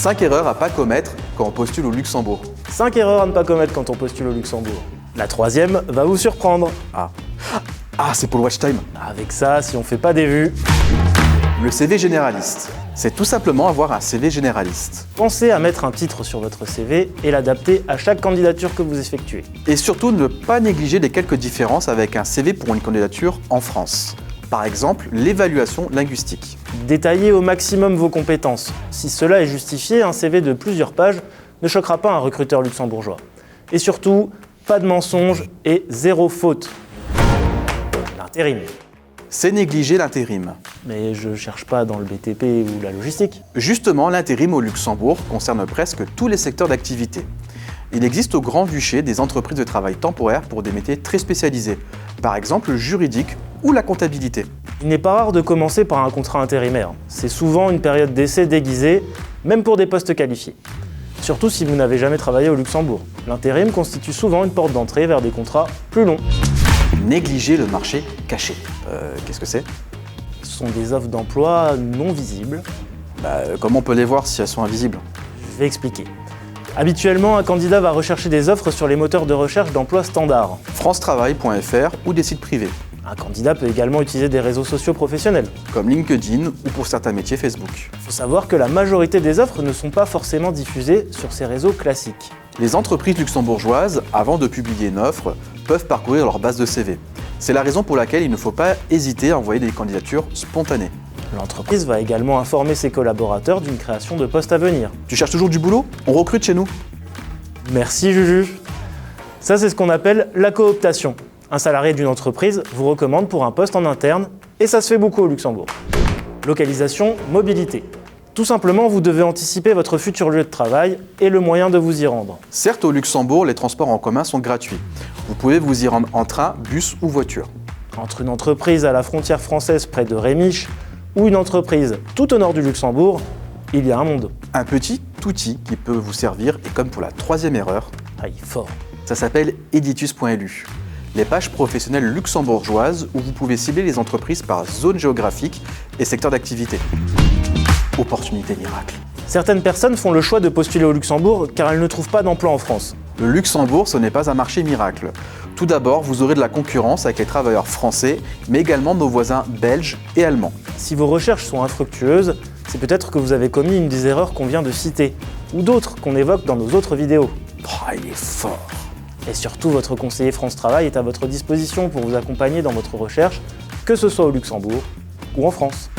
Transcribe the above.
5 erreurs à pas commettre quand on postule au Luxembourg. 5 erreurs à ne pas commettre quand on postule au Luxembourg. La troisième va vous surprendre. Ah, c'est pour le watch time. Avec ça, si on fait pas des vues, Le CV généraliste. C'est tout simplement avoir un CV généraliste. pensez à mettre un titre sur votre CV et l'adapter à chaque candidature que vous effectuez. Et surtout, ne pas négliger les quelques différences avec un CV pour une candidature en France. Par exemple, l'évaluation linguistique. Détaillez au maximum vos compétences. Si cela est justifié, un CV de plusieurs pages ne choquera pas un recruteur luxembourgeois. Et surtout, pas de mensonges et zéro faute. L'intérim. C'est négliger l'intérim. Mais je cherche pas dans le BTP ou la logistique. Justement, l'intérim au Luxembourg concerne presque tous les secteurs d'activité. Il existe au Grand-Duché des entreprises de travail temporaire pour des métiers très spécialisés, par exemple le juridique ou la comptabilité. Il n'est pas rare de commencer par un contrat intérimaire. C'est souvent une période d'essai déguisée, même pour des postes qualifiés. Surtout si vous n'avez jamais travaillé au Luxembourg. L'intérim constitue souvent une porte d'entrée vers des contrats plus longs. Négliger le marché caché. Qu'est-ce que c'est ? Ce sont des offres d'emploi non visibles. Comment on peut les voir si elles sont invisibles ? Je vais expliquer. Habituellement, un candidat va rechercher des offres sur les moteurs de recherche d'emploi standards. francetravail.fr ou des sites privés, Un candidat peut également utiliser des réseaux sociaux professionnels. comme LinkedIn ou pour certains métiers Facebook. Il faut savoir que la majorité des offres ne sont pas forcément diffusées sur ces réseaux classiques. Les entreprises luxembourgeoises, avant de publier une offre, peuvent parcourir leur base de CV. C'est la raison pour laquelle il ne faut pas hésiter à envoyer des candidatures spontanées. L'entreprise va également informer ses collaborateurs d'une création de poste à venir. Tu cherches toujours du boulot ? On recrute chez nous. Merci Juju. Ça, c'est ce qu'on appelle la cooptation. Un salarié d'une entreprise vous recommande pour un poste en interne, et ça se fait beaucoup au Luxembourg. Localisation, mobilité. Tout simplement, vous devez anticiper votre futur lieu de travail et le moyen de vous y rendre. Certes, au Luxembourg, les transports en commun sont gratuits. Vous pouvez vous y rendre en train, bus ou voiture. Entre une entreprise à la frontière française près de Rémiche ou une entreprise tout au nord du Luxembourg, il y a un monde. Un petit outil qui peut vous servir, et comme pour la troisième erreur, Aïe, fort. ça s'appelle editus.lu. Les pages professionnelles luxembourgeoises où vous pouvez cibler les entreprises par zone géographique et secteur d'activité. Opportunité miracle. Certaines personnes font le choix de postuler au Luxembourg car elles ne trouvent pas d'emploi en France. Le Luxembourg, ce n'est pas un marché miracle. Tout d'abord, vous aurez de la concurrence avec les travailleurs français, mais également nos voisins belges et allemands. Si vos recherches sont infructueuses, c'est peut-être que vous avez commis une des erreurs qu'on vient de citer, ou d'autres qu'on évoque dans nos autres vidéos. Il est fort. Et surtout, votre conseiller France Travail est à votre disposition pour vous accompagner dans votre recherche, que ce soit au Luxembourg ou en France.